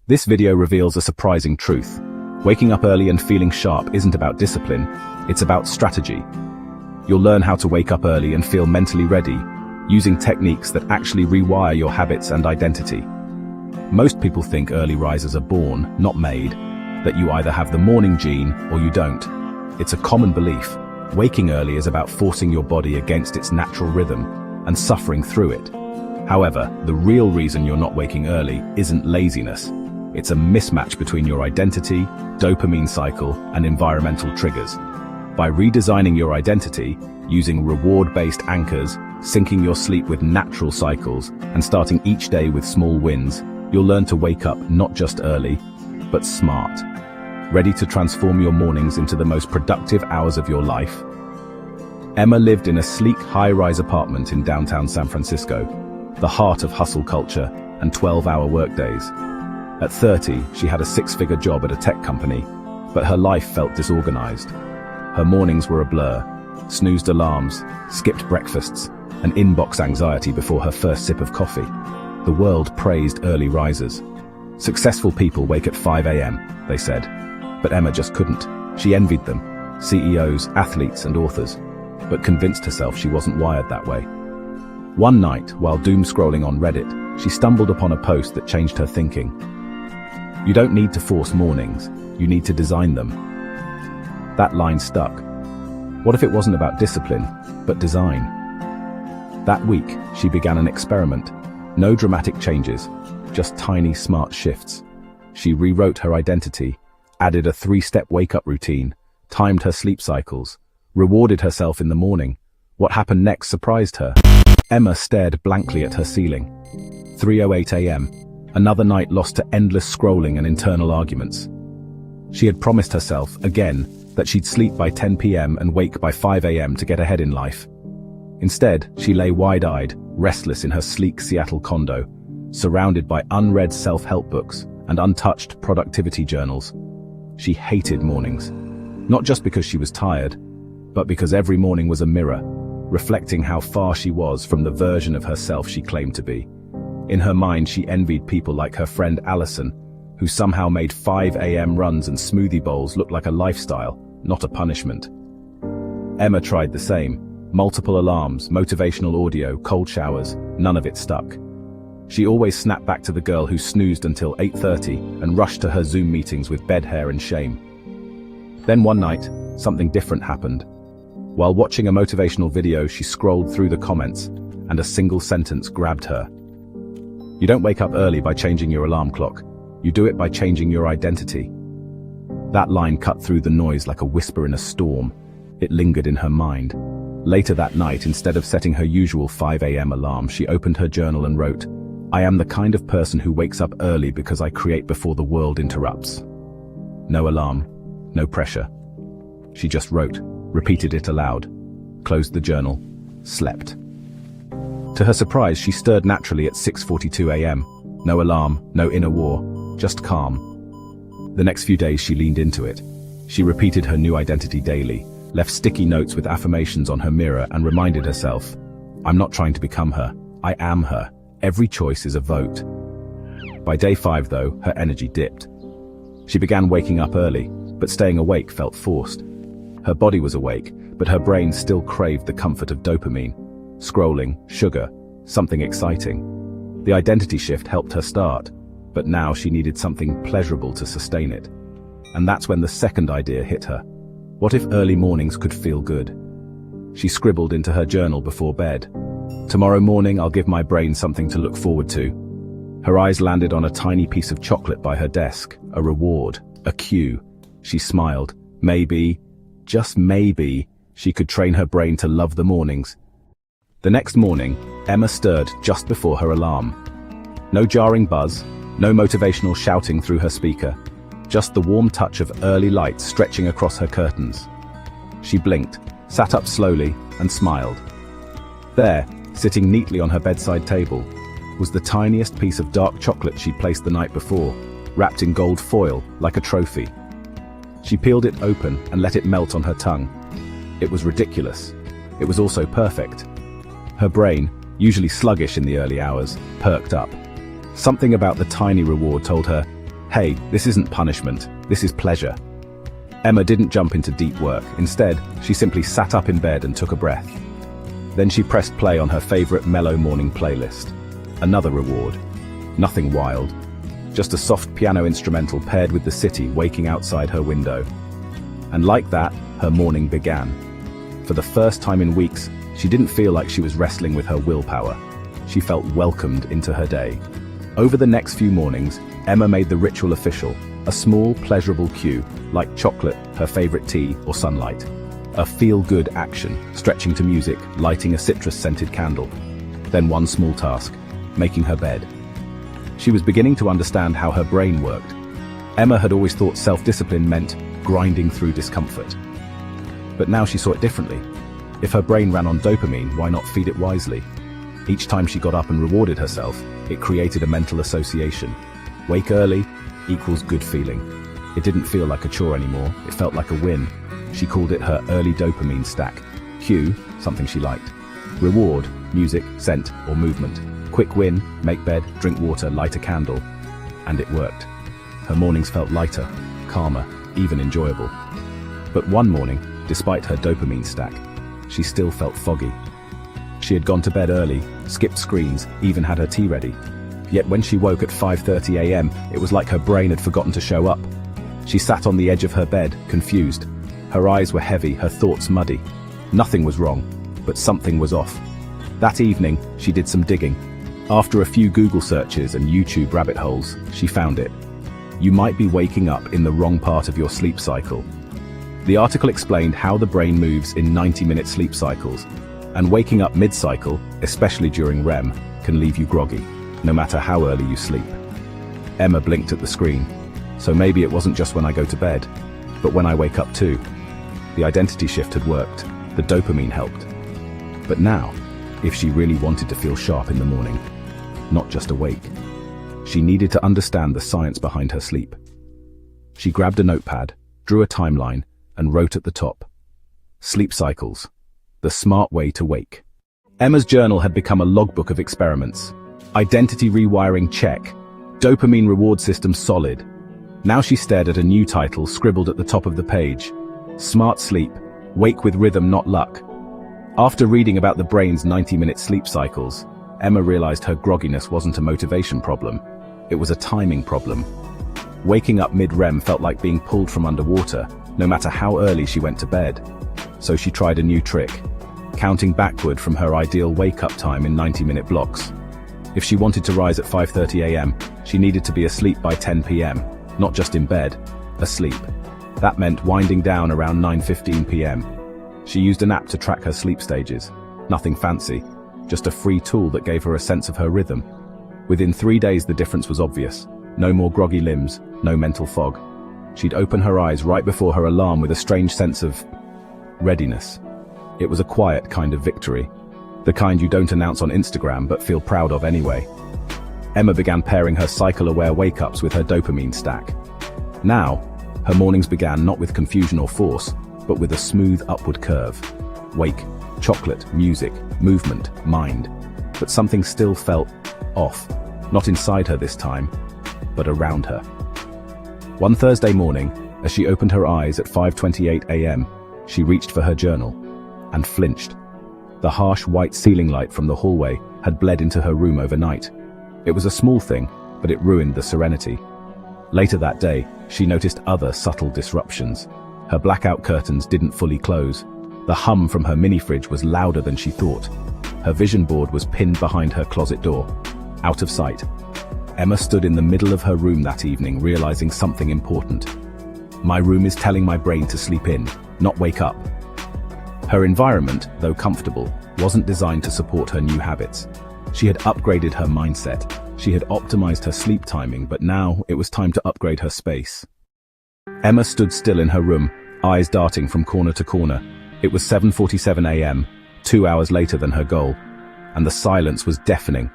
This video reveals a surprising truth. Waking up early and feeling sharp isn't about discipline, it's about strategy. You'll learn how to wake up early and feel mentally ready, using techniques that actually rewire your habits and identity. Most people think early risers are born, not made, that you either have the morning gene or you don't. It's a common belief. Waking early is about forcing your body against its natural rhythm and suffering through it. However, the real reason you're not waking early isn't laziness. It's a mismatch between your identity, dopamine cycle, and environmental triggers. By redesigning your identity, using reward-based anchors, syncing your sleep with natural cycles, and starting each day with small wins, you'll learn to wake up not just early, but smart. Ready to transform your mornings into the most productive hours of your life? Emma lived in a sleek, high-rise apartment in downtown San Francisco, the heart of hustle culture and 12-hour workdays. At 30, she had a six-figure job at a tech company, but her life felt disorganized. Her mornings were a blur, snoozed alarms, skipped breakfasts, and inbox anxiety before her first sip of coffee. The world praised early risers. Successful people wake at 5 a.m., they said. But Emma just couldn't. She envied them, CEOs, athletes, and authors, but convinced herself she wasn't wired that way. One night, while doom scrolling on Reddit, she stumbled upon a post that changed her thinking. You don't need to force mornings, you need to design them. That line stuck. What if it wasn't about discipline, but design? That week, she began an experiment. No dramatic changes, just tiny, smart shifts. She rewrote her identity, added a 3-step wake-up routine, timed her sleep cycles, rewarded herself in the morning. What happened next surprised her. Emma stared blankly at her ceiling. 3:08 a.m. Another night lost to endless scrolling and internal arguments. She had promised herself, again, that she'd sleep by 10 p.m. and wake by 5 a.m. to get ahead in life. Instead, she lay wide-eyed, restless in her sleek Seattle condo, surrounded by unread self-help books and untouched productivity journals. She hated mornings, not just because she was tired, but because every morning was a mirror, reflecting how far she was from the version of herself she claimed to be. In her mind, she envied people like her friend Allison, who somehow made 5 a.m. runs and smoothie bowls look like a lifestyle, not a punishment. Emma tried the same. Multiple alarms, motivational audio, cold showers, none of it stuck. She always snapped back to the girl who snoozed until 8:30 and rushed to her Zoom meetings with bed hair and shame. Then one night, something different happened. While watching a motivational video, she scrolled through the comments, and a single sentence grabbed her. You don't wake up early by changing your alarm clock. You do it by changing your identity. That line cut through the noise like a whisper in a storm. It lingered in her mind. Later that night, instead of setting her usual 5 a.m. alarm, she opened her journal and wrote, I am the kind of person who wakes up early because I create before the world interrupts. No alarm, no pressure. She just wrote, repeated it aloud, closed the journal, slept. To her surprise, she stirred naturally at 6:42 a.m. No alarm, no inner war, just calm. The next few days she leaned into it. She repeated her new identity daily, left sticky notes with affirmations on her mirror and reminded herself, I'm not trying to become her, I am her. Every choice is a vote. By day 5 though, her energy dipped. She began waking up early, but staying awake felt forced. Her body was awake, but her brain still craved the comfort of dopamine. Scrolling, sugar, something exciting. The identity shift helped her start, but now she needed something pleasurable to sustain it. And that's when the second idea hit her. What if early mornings could feel good? She scribbled into her journal before bed. Tomorrow morning I'll give my brain something to look forward to. Her eyes landed on a tiny piece of chocolate by her desk, a reward, a cue. She smiled. Maybe, just maybe, she could train her brain to love the mornings. The next morning, Emma stirred just before her alarm. No jarring buzz, no motivational shouting through her speaker, just the warm touch of early light stretching across her curtains. She blinked, sat up slowly, and smiled. There, sitting neatly on her bedside table, was the tiniest piece of dark chocolate she'd placed the night before, wrapped in gold foil like a trophy. She peeled it open and let it melt on her tongue. It was ridiculous. It was also perfect. Her brain, usually sluggish in the early hours, perked up. Something about the tiny reward told her, Hey, this isn't punishment, this is pleasure. Emma didn't jump into deep work. Instead, she simply sat up in bed and took a breath. Then she pressed play on her favorite mellow morning playlist. Another reward. Nothing wild. Just a soft piano instrumental paired with the city waking outside her window. And like that, her morning began. For the first time in weeks, she didn't feel like she was wrestling with her willpower. She felt welcomed into her day. Over the next few mornings, Emma made the ritual official, a small, pleasurable cue, like chocolate, her favorite tea, or sunlight. A feel-good action, stretching to music, lighting a citrus-scented candle. Then one small task, making her bed. She was beginning to understand how her brain worked. Emma had always thought self-discipline meant grinding through discomfort. But now she saw it differently. If her brain ran on dopamine, why not feed it wisely? Each time she got up and rewarded herself, it created a mental association. Wake early equals good feeling. It didn't feel like a chore anymore, it felt like a win. She called it her early dopamine stack. Cue, something she liked. Reward, music, scent, or movement. Quick win, make bed, drink water, light a candle. And it worked. Her mornings felt lighter, calmer, even enjoyable. But one morning, despite her dopamine stack, she still felt foggy. She had gone to bed early, skipped screens, even had her tea ready. Yet when she woke at 5:30 a.m., it was like her brain had forgotten to show up. She sat on the edge of her bed, confused. Her eyes were heavy, her thoughts muddy. Nothing was wrong, but something was off. That evening, she did some digging. After a few Google searches and YouTube rabbit holes, she found it. You might be waking up in the wrong part of your sleep cycle. The article explained how the brain moves in 90-minute sleep cycles, and waking up mid-cycle, especially during REM, can leave you groggy, no matter how early you sleep. Emma blinked at the screen. So maybe it wasn't just when I go to bed, but when I wake up too. The identity shift had worked, the dopamine helped. But now, if she really wanted to feel sharp in the morning, not just awake, she needed to understand the science behind her sleep. She grabbed a notepad, drew a timeline, and wrote at the top, "Sleep cycles, the smart way to wake." Emma's journal had become a logbook of experiments. Identity rewiring check, dopamine reward system solid. Now she stared at a new title scribbled at the top of the page, "Smart Sleep, Wake with Rhythm, Not Luck." After reading about the brain's 90-minute sleep cycles, Emma realized her grogginess wasn't a motivation problem, it was a timing problem. Waking up mid-REM felt like being pulled from underwater, no matter how early she went to bed. So she tried a new trick, counting backward from her ideal wake-up time in 90-minute blocks. If she wanted to rise at 5:30 a.m., she needed to be asleep by 10 p.m., not just in bed, asleep. That meant winding down around 9:15 p.m. She used an app to track her sleep stages. Nothing fancy, just a free tool that gave her a sense of her rhythm. Within 3 days the difference was obvious. No more groggy limbs, no mental fog. She'd open her eyes right before her alarm with a strange sense of readiness. It was a quiet kind of victory, the kind you don't announce on Instagram but feel proud of anyway. Emma began pairing her cycle-aware wake-ups with her dopamine stack. Now, her mornings began not with confusion or force, but with a smooth upward curve. Wake, chocolate, music, movement, mind. But something still felt off. Not inside her this time, but around her. One Thursday morning, as she opened her eyes at 5:28 a.m., she reached for her journal and flinched. The harsh white ceiling light from the hallway had bled into her room overnight. It was a small thing, but it ruined the serenity. Later that day, she noticed other subtle disruptions. Her blackout curtains didn't fully close. The hum from her mini-fridge was louder than she thought. Her vision board was pinned behind her closet door, out of sight. Emma stood in the middle of her room that evening, realizing something important. My room is telling my brain to sleep in, not wake up. Her environment, though comfortable, wasn't designed to support her new habits. She had upgraded her mindset. She had optimized her sleep timing, but now it was time to upgrade her space. Emma stood still in her room, eyes darting from corner to corner. It was 7:47 a.m., 2 hours later than her goal, and the silence was deafening.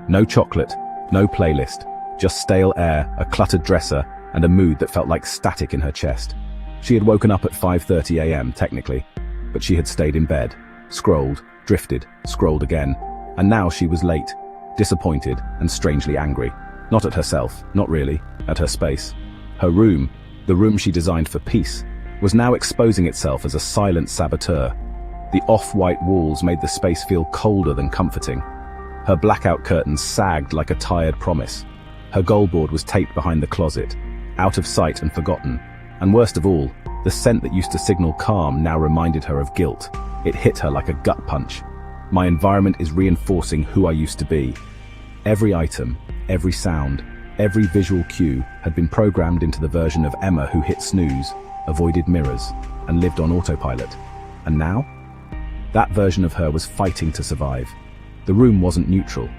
No chocolate, no playlist, just stale air, a cluttered dresser, and a mood that felt like static in her chest. She had woken up at 5:30 a.m., technically, but she had stayed in bed, scrolled, drifted, scrolled again, and now she was late, disappointed, and strangely angry. Not at herself, not really, at her space. Her room, the room she designed for peace, was now exposing itself as a silent saboteur. The off-white walls made the space feel colder than comforting. Her blackout curtains sagged like a tired promise. Her goalboard was taped behind the closet, out of sight and forgotten. And worst of all, the scent that used to signal calm now reminded her of guilt. It hit her like a gut punch. My environment is reinforcing who I used to be. Every item, every sound, every visual cue had been programmed into the version of Emma who hit snooze, avoided mirrors, and lived on autopilot. And now? That version of her was fighting to survive. The room wasn't neutral.